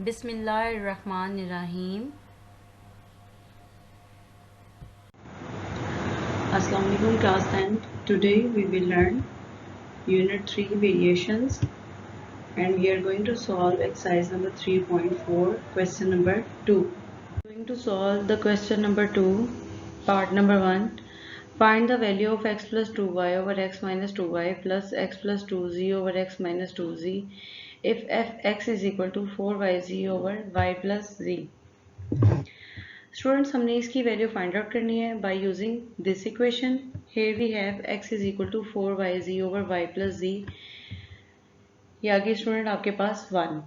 बिस्मिल्लाहिर्रहमानिर्रहीम। Assalamu alaikum class 10. Today we will learn unit 3 variations and we are going to solve exercise number 3.4 question number 2. Going to solve the question number 2 part number 1. Find the value of x plus 2y over x minus 2y plus x plus 2z over x minus 2z if fx is equal to 4yz over y plus z. Students हमने इसकी value find out करनी है by using this equation. Here we have x is equal to 4yz over y plus z. ये आगे student आपके पास 1.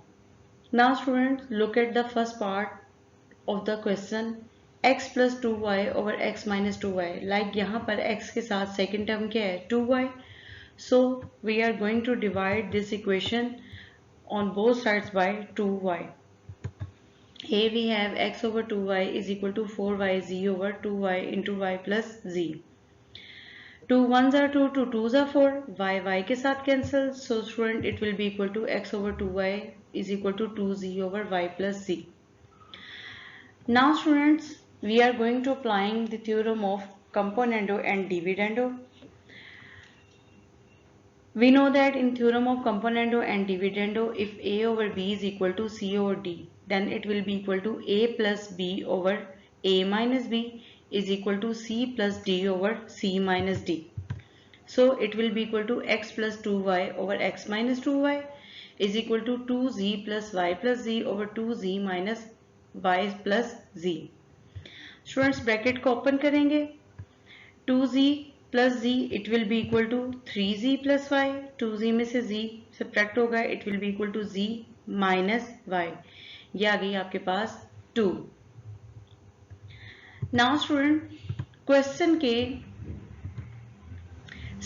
Now student look at the first part of the question x plus 2y over x minus 2y. Like यहाँ पर x के साथ second term क्या है 2y. So we are going to divide this equation on both sides by 2y. Here we have x over 2y is equal to 4yz over 2y into y plus z. 2 1s are 2, 2 2s are 4, y के साथ cancel. So student it will be equal to x over 2y is equal to 2z over y plus z. Now students we are going to applying the theorem of componendo and dividendo. We know that in theorem of componendo and dividendo, if a over b is equal to c over d, then it will be equal to a plus b over a minus b is equal to c plus d over c minus d. So it will be equal to x plus 2y over x minus 2y is equal to 2z plus y plus z over 2z minus y plus z. Students bracket को open करेंगे. 2z plus z it will be equal to 3z plus y. 2z में से z subtract होगा, it will be equal to z minus y. ये आ गई आपके पास 2. नाउ स्टूडेंट क्वेश्चन के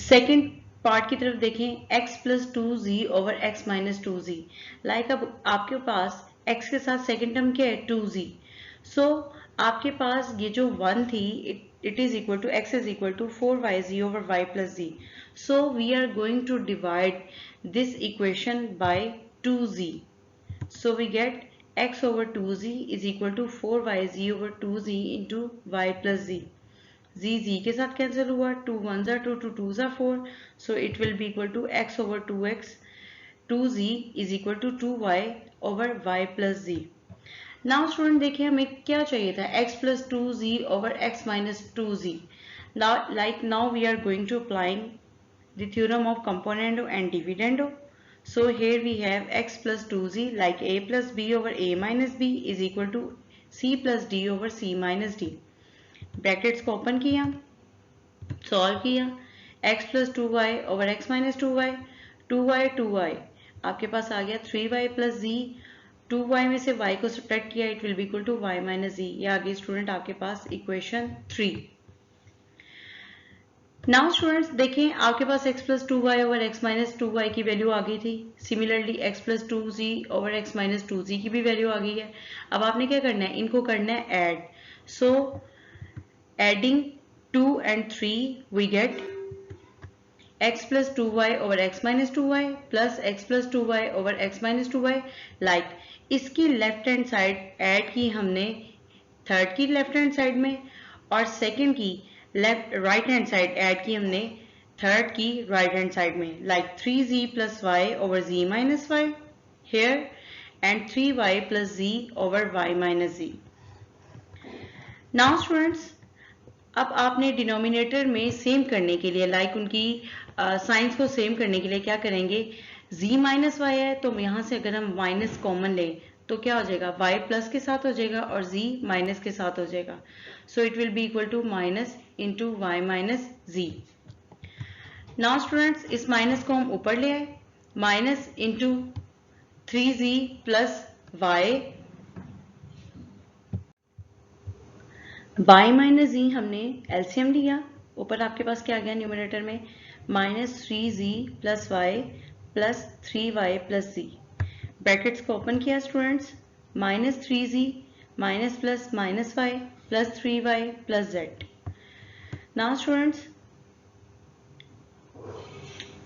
सेकेंड पार्ट की तरफ देखें. x plus 2z over x minus 2z. Like अब आपके पास x के साथ सेकेंड टर्म क्या है 2z. सो आपके पास ये जो 1 थी it is equal to x is equal to 4yz over y plus z. So we are going to divide this equation by 2z. So we get x over 2z is equal to 4yz over 2z into y plus z. Z के साथ cancel हुआ. 2 1s are 2, 2 2s are 4. So it will be equal to x over 2x. 2z is equal to 2y over y plus z. Now student देखिए हमें क्या चाहिए था x plus 2z over x minus 2z. Like now we are going to applying the theorem of componendo and dividendo. So here we have x plus 2z like a plus b over a minus b is equal to c plus d over c minus d. Brackets को open किया, solve किया. x plus 2y over x minus 2y, 2y आपके पास आ गया 3y plus z. 2y में से y को सब्ट्रैक्ट किया, it will be equal to y minus z. ये आ गई स्टूडेंट आपके पास इक्वेशन 3. नाउ स्टूडेंट्स देखें आपके पास x plus 2y over x minus 2y की वैल्यू आ गई थी. Similarly x plus 2z over x minus 2z की भी वैल्यू आ गई है. अब आपने क्या करना है, इनको करना है add. So adding 2 and 3 we get x plus 2y over x minus 2y plus x plus 2y over x minus 2y. Like इसकी लेफ्ट हैंड साइड ऐड की हमने थर्ड की लेफ्ट हैंड साइड में, और सेकंड की right hand side add की हमने third की राइट हैंड साइड में. Like 3z plus y over z minus y here and 3y plus z over y minus z. Now students अब आपने denominator में सेम करने के लिए लाइक उनकी साइंस को सेम करने के लिए क्या करेंगे, z माइनस वाई है तो यहाँ से अगर हम माइनस कॉमन लें तो क्या हो जाएगा, y प्लस के साथ हो जाएगा और z माइनस के साथ हो जाएगा. So it will be equal to minus into y minus z. Now students इस माइनस को हम ऊपर ले आए, minus into 3z plus y minus z हमने एलसीएम लिया. ऊपर आपके पास क्या आ गया न्यूमरेटर में, minus 3z plus y plus 3y plus z. Brackets को ओपन किया students, minus 3z minus plus minus y plus 3y plus z. Now students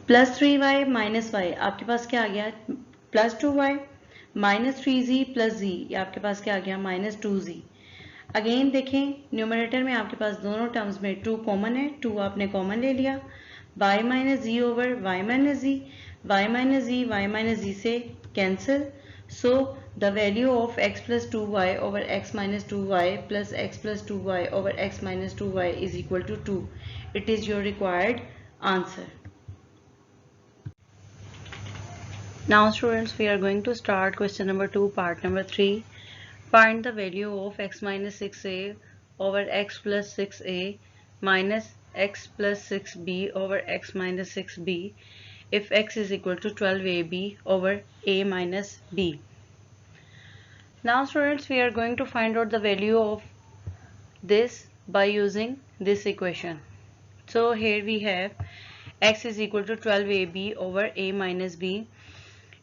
plus 3y minus y आपके पास क्या आ गया, plus 2y -3z plus z, ये आपके पास क्या आ गया -2z। अगेन देखें न्यूमरेटर में आपके पास दोनों टर्म्स में 2 कॉमन है, 2 आपने कॉमन ले लिया, y minus z over y minus z, y minus z y minus z से cancel. So the value of x plus 2y over x minus 2y plus x plus 2y over x minus 2y is equal to 2। It is your required answer. Now students, we are going to start question number 2 part number 3. Find the value of x minus 6a over x plus 6a minus x plus 6b over x minus 6b if x is equal to 12ab over a minus b. Now students, we are going to find out the value of this by using this equation. So here we have x is equal to 12ab over a minus b.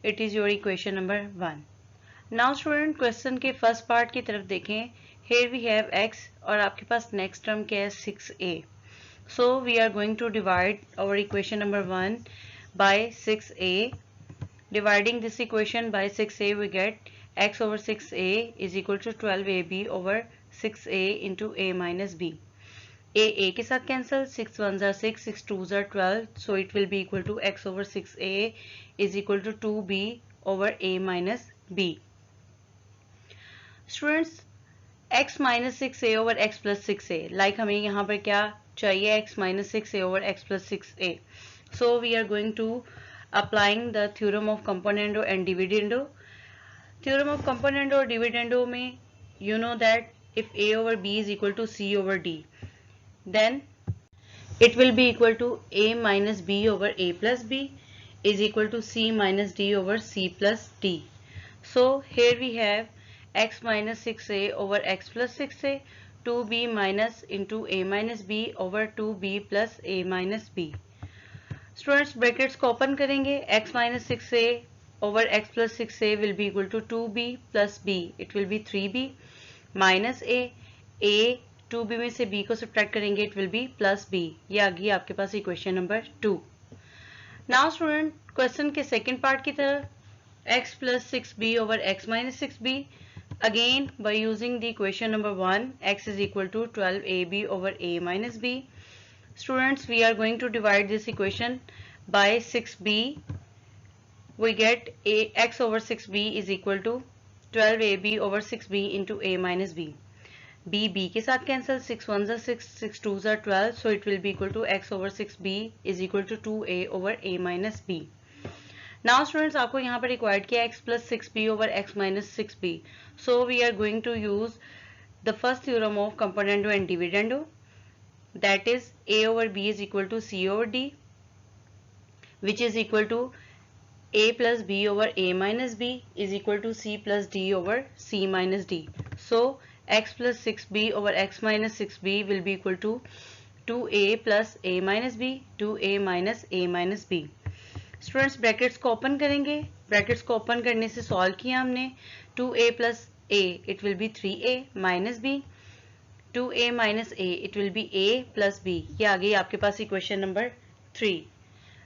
It is your equation number 1. Now student, question के first part की तरफ देखें. Here we have x और आपके पास next term क्या है 6a. So we are going to divide our equation number 1 by 6a. Dividing this equation by 6a, we get x over 6a is equal to 12ab over 6a into a minus b. a के साथ cancel, 6 1s are 6, 6 2s are 12, so it will be equal to x over 6a is equal to 2b over a minus b. Students, x minus 6a over x plus 6a, like हमें यहाँ पर क्या चाहिए, x minus 6a over x plus 6a. So we are going to applying the theorem of componendo and dividendo. Theorem of componendo और dividendo में you know that if a over b is equal to c over d, then it will be equal to a minus b over a plus b is equal to c minus d over c plus d. So here we have x minus 6a over x plus 6a, 2b minus into a minus b over 2b plus a minus b. Students, brackets को open करेंगे. x minus 6a over x plus 6a will be equal to 2b plus b. It will be 3b minus a 2b में से b को subtract करेंगे, it will be plus b. ये आ गई आपके पास equation number 2. Now student, question के सेकंड पार्ट की तरफ, x plus 6b over x minus 6b. Again by using the equation number 1, x is equal to 12ab over a minus b. Students, we are going to divide this equation by 6b. We get x over 6b is equal to 12ab over 6b into a minus b. b के साथ cancel, 6 1s are 6, 6 2s are 12, so it will be equal to x over 6b is equal to 2a over a minus b. Now students, आपको यहाँ पर required किया x plus 6b over x minus 6b. So we are going to use the first theorem of componendo and dividendo, that is a over b is equal to c over d, which is equal to a plus b over a minus b is equal to c plus d over c minus d. So x plus 6b over x minus 6b will be equal to 2a plus a minus b, 2a minus a minus b. Students, brackets को open करेंगे. Brackets को open करने से solve किया हमने. 2a plus a, it will be 3a minus b, 2a minus a, it will be a plus b. ये आ गई आपके पास इक्वेशन नंबर 3.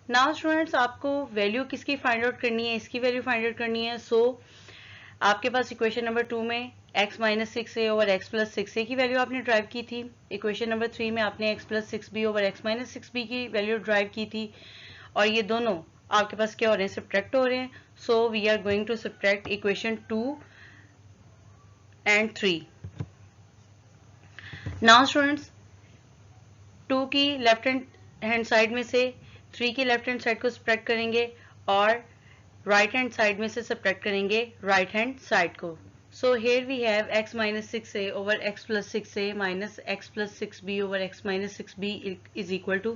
नाउ स्टूडेंट्स, आपको वैल्यू किसकी फाइंड आउट करनी है, इसकी वैल्यू फाइंड आउट करनी है. सो आपके पास इक्वेशन नंबर 2 में x minus 6a over x plus 6a की वैल्यू आपने ड्राइव की थी. इक्वेशन नंबर 3 में आपने x plus 6b over x minus 6b की वैल्यू ड्राइव की थी. और ये दोनों आपके पास क्या हो रहे हैं, सब्ट्रैक्ट हो रहे हैं. So we are going to subtract equation 2 and 3. Now students, 2 की लेफ्ट हैंड साइड में से 3 की लेफ्ट हैंड साइड को सब्ट्रैक्ट करेंगे और राइट हैंड साइड में से सब्ट्रैक्ट करेंगे राइट हैंड साइड को. So here we have x minus 6a over x plus 6a minus x plus 6b over x minus 6b is equal to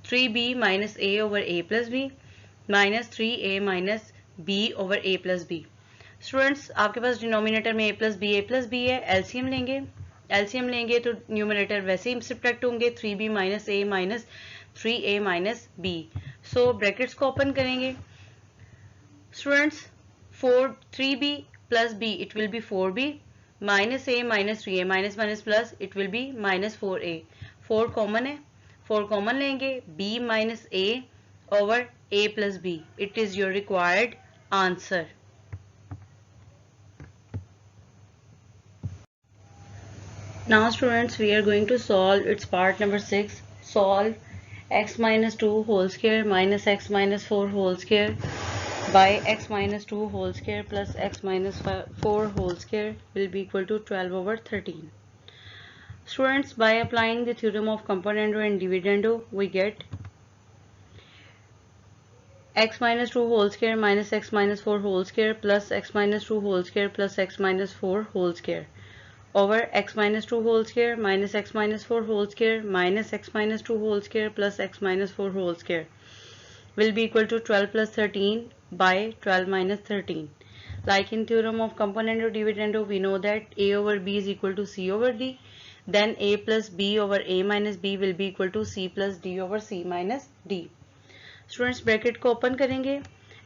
3b minus a over a plus b minus 3a minus b over a plus b. Students, आपके पास denominator में a plus b है. LCM लेंगे तो numerator वैसे ही subtract होंगे, 3b minus a minus 3a minus b. So brackets को open करेंगे. Students, 3b plus b, it will be 4b minus a minus 3a minus minus plus, it will be minus 4a. 4 common है, 4 common लेंगे, b minus a over a plus b. It is your required answer. Now students, we are going to solve its part number 6. Solve x minus 2 whole square minus x minus 4 whole square by x minus 2 whole square plus x minus 4 whole square will be equal to 12 over 13. Students, by applying the theorem of componendo and dividendo, we get x minus 2 whole square minus x minus 4 whole square plus x minus 2 whole square plus x minus 4 whole square over x minus 2 whole square minus x minus 4 whole square minus x minus 2 whole square plus x minus 4 whole square will be equal to 12 plus 13 by 12 minus 13. Like in theorem of componendo dividendo, we know that a over b is equal to c over d. Then a plus b over a minus b will be equal to c plus d over c minus d. Students bracket को open करेंगे,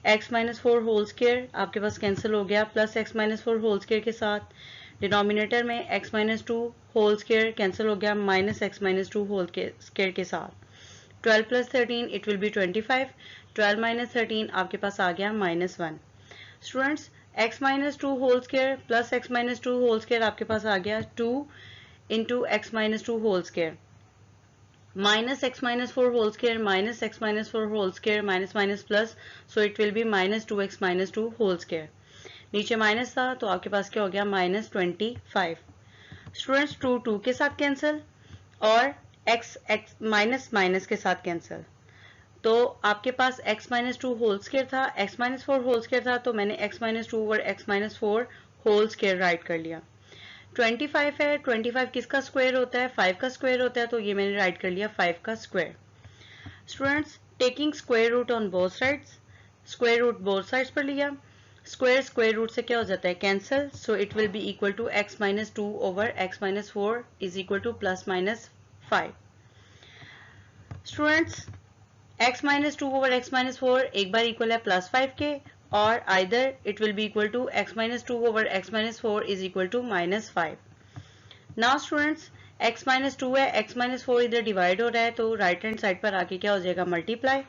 x minus 4 whole square आपके पास cancel हो गया, plus x minus 4 whole square के साथ denominator में x minus 2 whole square cancel हो गया minus x minus 2 whole square के साथ 12 plus 13 it will be 25, 12 minus 13 आपके पास आ गया minus 1. Students x minus 2 whole square plus x minus 2 whole square आपके पास आ गया 2 into x minus 2 whole square minus x minus 4 whole square minus x minus 4 whole square minus minus plus, so it will be minus 2x minus 2 whole square. नीचे minus था तो आपके पास क्या हो गया माइनस 25. स्टूडेंट्स 2 के साथ कैंसिल और x माइनस माइनस के साथ कैंसिल, तो आपके पास x माइनस 2 होल स्क्वायर था, x माइनस 4 होल स्क्वायर था, तो मैंने x माइनस 2 और x minus 4 whole square write कर लिया. 25 है, 25 किसका स्क्वायर होता है 5 का स्क्वायर होता है, तो ये मैंने राइट कर लिया 5 का square. Students taking square root on both sides, square root both sides पर लिया, स्क्वायर स्क्वायर रूट से क्या हो जाता है cancel, so it will be equal to x minus 2 over x minus 4 is equal to plus minus 5. Students x minus 2 over x minus 4 एक बार equal है plus 5 के, और either it will be equal to x minus 2 over x minus 4 is equal to minus 5. Now students x minus 2 है, x minus 4 इधर divide हो रहा है, तो राइट हैंड साइड पर आके क्या हो जाएगा मल्टीप्लाई,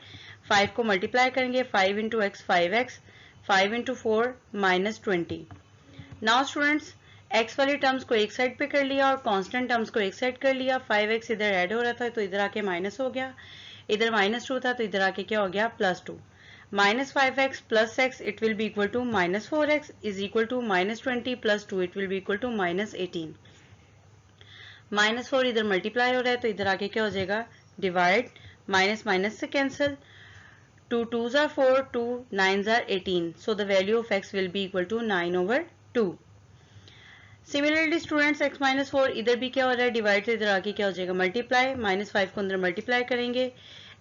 5 को मल्टीप्लाई करेंगे 5 into x 5x, 5 into 4 minus 20. Now students x वाली टर्म्स को एक साइड पे कर लिया और कांस्टेंट टर्म्स को एक साइड कर लिया, 5x इधर ऐड हो रहा था तो इधर आके माइनस हो गया, इधर माइनस 2 था तो इधर आके क्या हो गया plus 2. minus 5x plus x it will be equal to minus 4x is equal to minus 20 plus 2 it will be equal to minus 18. minus 4 इधर मल्टीप्लाई हो रहा है तो इधर आके क्या हो जाएगा डिवाइड, माइनस माइनस से cancel, 2 2s are 4, 2 9s are 18, so the value of x will be equal to 9 over 2. Similarly students x minus 4 इधर भी क्या हो रहा है डिवाइड, तो इधर आके क्या हो जाएगा मल्टीप्लाई, माइनस 5 को अंदर मल्टीप्लाई करेंगे,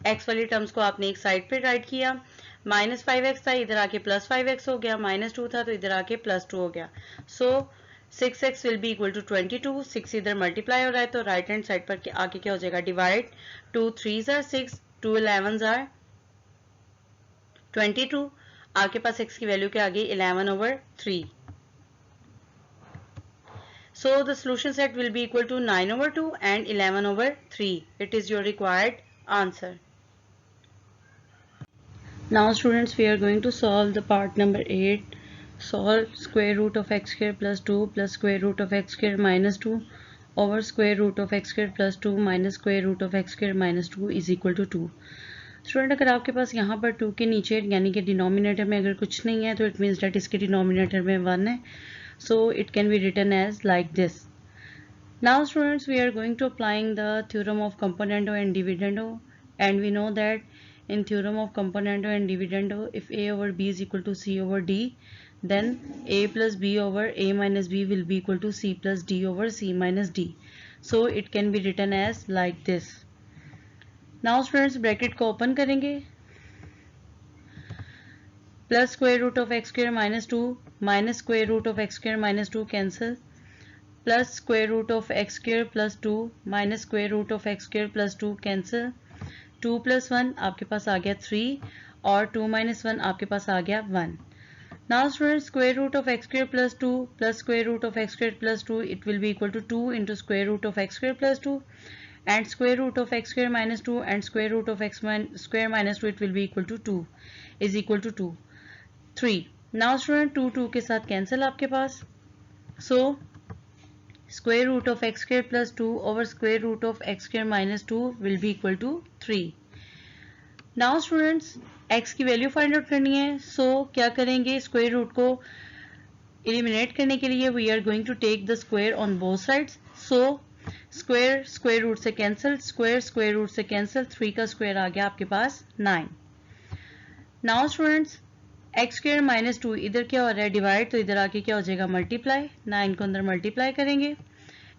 x वाली टर्म्स को आपने एक साइड पे राइट किया, माइनस 5x था इधर आके प्लस 5x हो गया, माइनस 2 था तो इधर आके प्लस 2 हो गया, so 6x will be equal to 22, 6 इधर मल्टीप्लाई हो रहा है तो राइट हैंड साइड पर आके क्या हो जाएगा divide, 2 3s are 6, 2 11s are 22, आपके पास x की वैल्यू क्या आ गई 11 over 3. So the solution set will be equal to 9 over 2 and 11 over 3. It is your required answer. Now students we are going to solve the part number 8. Solve square root of x square plus 2 plus square root of x square minus 2 over square root of x square plus 2 minus square root of x square minus 2 is equal to 2. Student अगर आपके पास यहाँ पर 2 के नीचे यानी कि denominator में अगर कुछ नहीं है तो इट मीन्स दैट इसके डिनोमिनेटर में 1 है, so it can be written as like this. Now students we are going to applying the theorem of componendo and dividendo, and we know that in theorem of componendo and dividendo if a over b is equal to c over d, then a plus b over a minus b will be equal to c plus d over c minus d, so it can be written as like this. Now students bracket को open करेंगे, plus square root of X square minus 2 minus square root of X square minus 2 cancel, plus square root of X square plus 2 minus square root of X square plus 2 cancel, 2 plus 1 आपके पास आ गया 3 और 2 minus 1 आपके पास आ गया 1. Now student square root of X square plus 2 plus square root of X square plus 2 it will be equal to 2 into square root of X square plus 2 and square root of x square minus 2 and square root of x square minus 2 it will be equal to 2 is equal to 2 3. now student 2 2 के साथ cancel आपके पास, so square root of x square plus 2 over square root of x square minus 2 will be equal to 3. Now students, x की value find out करनी है, सो क्या करेंगे, square root को eliminate करने के लिए we are going to take the square on both sides. So square square root से कैंसिल, स्क्वायर स्क्वायर रूट से कैंसिल, 3 का स्क्वायर आ गया आपके पास 9. Now students, X square minus 2 इधर क्या हो रहा है डिवाइड, तो इधर आके क्या हो जाएगा मल्टीप्लाई. 9 को अंदर मल्टीप्लाई करेंगे,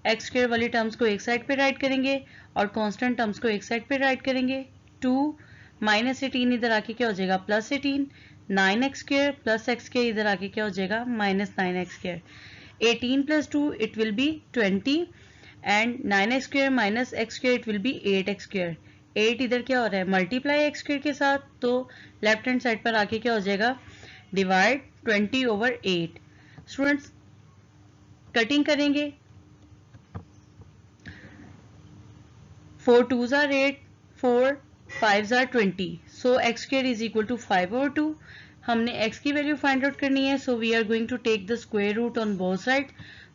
एक्स स्क्वायर वाली टर्म्स को एक साइड पे राइट करेंगे और कांस्टेंट टर्म्स को एक साइड पे राइट करेंगे. 2 माइनस 18 इधर आके क्या हो जाएगा plus 18, 9x square plus x square इधर आके क्या हो जाएगा minus 9x square. 18 plus 2 it will B 20 and 9x square minus x square it will B 8x square. 8 इधर क्या हो रहा है मल्टीप्लाई x स्क्वायर के साथ, तो लेफ्ट हैंड साइड पर आके क्या हो जाएगा डिवाइड 20 ओवर 8. स्टूडेंट्स कटिंग करेंगे, 4 2s are 8, 4 5s are 20, so x square is equal to 5 over 2. हमने x की वैल्यू फाइंड आउट करनी है, so we are going to take the square root on both sides.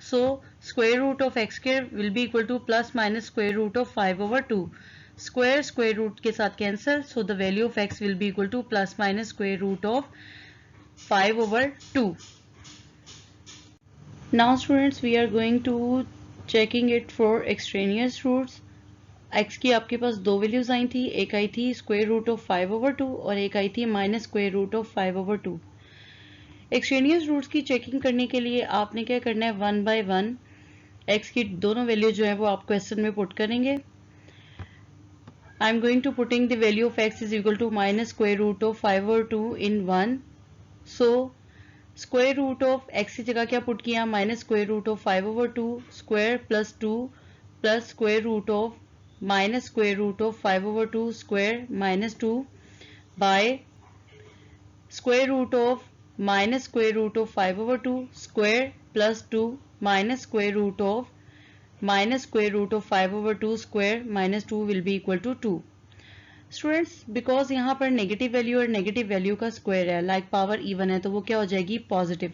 So square root of x square will be equal to plus minus square root of 5 over 2. Square square root के साथ cancel, so the value of x will be equal to plus minus square root of 5 over 2. Now students, we are going to checking it for extraneous roots. x की आपके पास दो values आई थी, एक आई थी square root of 5 over 2 और एक आई थी minus square root of 5 over 2. Extraneous roots की चेकिंग करने के लिए आपने क्या करना है, 1 बाय 1 x की दोनों वैल्यू जो है वो आप क्वेश्चन में पुट करेंगे. I am going to putting the value of x is equal to minus square root of 5 over 2 in 1. So square root of x की जगह क्या पुट किया, minus square root of 5 over 2 square plus 2 plus square root of minus square root of 5 over 2 square minus 2 by square root of minus square root of 5 over 2 square plus 2 minus square root of 5 over 2 square minus 2 will be equal to 2. Students because यहाँ पर negative value और negative value का square है, like power even है, तो वो क्या हो जाएगी पॉजिटिव.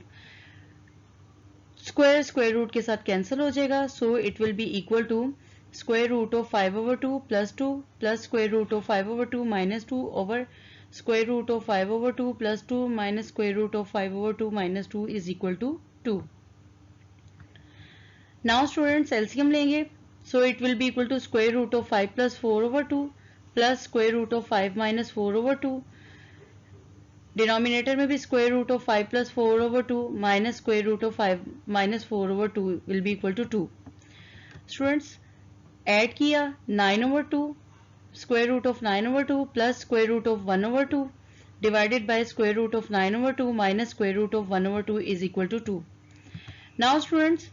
स्क्वायर स्क्वायर रूट के साथ कैंसिल हो जाएगा, so it will be equal to square root of 5 over 2 plus 2 plus square root of 5 over 2 minus 2 over square root of 5 over 2 plus 2 minus square root of 5 over 2 minus 2 is equal to 2. Now students LCM लेंगे, so it will be equal to square root of 5 plus 4 over 2 plus square root of 5 minus 4 over 2. Denominator में भी square root of 5 plus 4 over 2 minus square root of 5 minus 4 over 2 will be equal to 2. Students add किया 9 over 2 square root of 9 over 2 plus square root of 1 over 2 divided by square root of 9 over 2 minus square root of 1 over 2 is equal to 2. Now students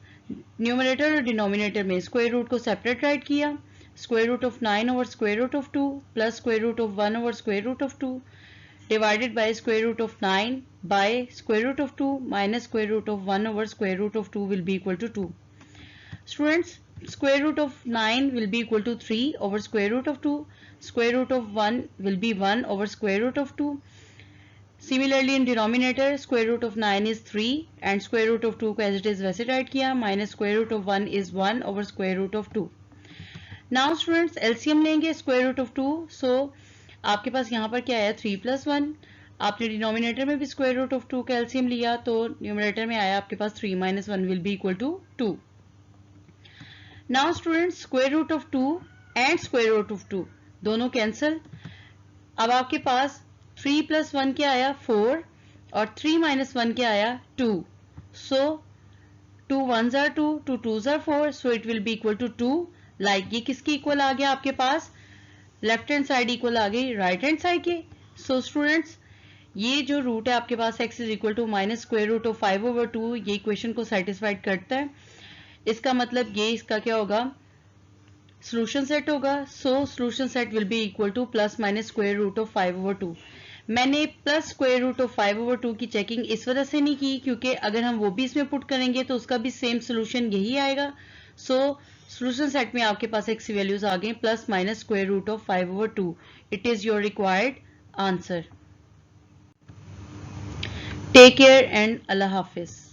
numerator और denominator में square root को separate write किया, square root of 9 over square root of 2 plus square root of 1 over square root of 2 divided by square root of 9 by square root of 2 minus square root of 1 over square root of 2 will be equal to 2. Students square root of 9 will be equal to 3 over square root of 2. Square root of 1 will be 1 over square root of 2. Similarly in denominator square root of 9 is 3 and square root of 2 को as it is वैसे right किया, minus square root of 1 is 1 over square root of 2. Now students LCM लेंगे square root of 2. So आपके पास यहाँ पर क्या आया 3 plus 1. आपने डिनोमिनेटर में भी स्क्वायर रूट ऑफ 2 का LCM लिया, तो न्यूमरेटर में आया आपके पास 3 minus 1 will be equal to 2. Now students square root of 2 and square root of 2 दोनों कैंसिल. अब आपके पास 3 plus 1 क्या आया 4 और 3 minus 1 क्या आया 2. So 2 1s are 2, 2 2s are 4, so it will be equal to 2. Like ये किसकी इक्वल आ गया आपके पास, लेफ्ट हैंड साइड इक्वल आ गई राइट हैंड साइड के. सो स्टूडेंट्स ये जो रूट है आपके पास x is equal to minus square root of 5 over 2 ये इक्वेशन को सेटिस्फाइड करता है. इसका मतलब ये इसका क्या होगा सॉल्यूशन सेट होगा. So solution set will be equal to plus minus square root of 5 over 2. मैंने plus square root of 5 over 2 की चेकिंग इस वजह से नहीं की क्योंकि अगर हम वो भी इसमें पुट करेंगे तो उसका भी सेम सॉल्यूशन यही आएगा. सो सॉल्यूशन सेट में आपके पास x वैल्यूज आ गई plus minus square root of 5 over 2. It is your required answer. Take care and अल्लाह हाफिज.